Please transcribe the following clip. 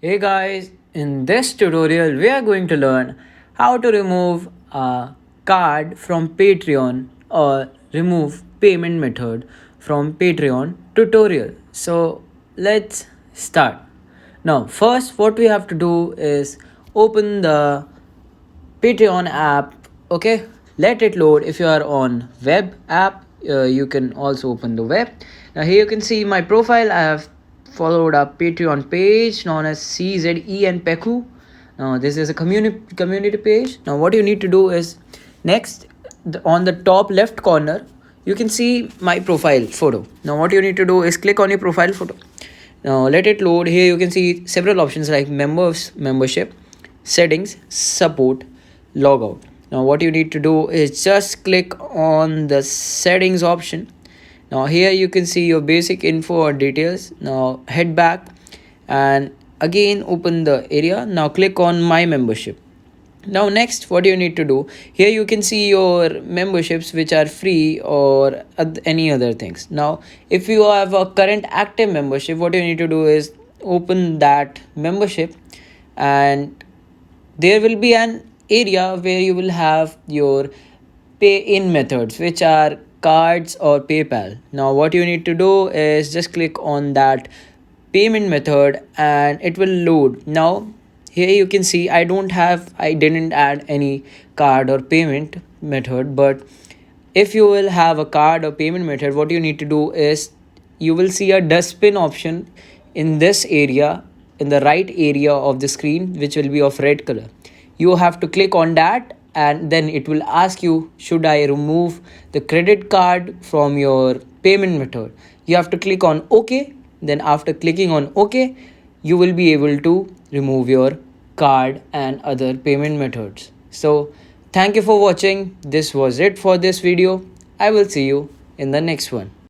Hey guys, in this tutorial we are going to learn how to remove a card from Patreon or remove payment method from Patreon tutorial. So let's start. Now first what we have to do is open the Patreon app. Okay, let it load. If you are on web app, you can also open the web. Now here you can see my profile. I have followed a Patreon page known as CZE and Peku. Now this is a community page. Now what you need to do is next on the top left corner you can see my profile photo. Now what you need to do is click on your profile photo. Now let it load. Here you can see several options like membership, settings, support, logout. Now what you need to do is just click on the settings option. Now here you can see your basic info or details. Now head back and again open the area. Now click on my membership. Now next what you need to do, here you can see your memberships which are free or any other things. Now if you have a current active membership, what you need to do is open that membership and there will be an area where you will have your pay in methods which are cards or PayPal. Now what you need to do is just click on that payment method and it will load. Now here you can see I didn't add any card or payment method, but if you will have a card or payment method, what you need to do is you will see a dustbin option in this area, in the right area of the screen, which will be of red color. You have to click on that and then it will ask you, should I remove the credit card from your payment method? You have to click on OK. Then after clicking on OK, you will be able to remove your card and other payment methods. So thank you for watching. This was it for this video. I will see you in the next one.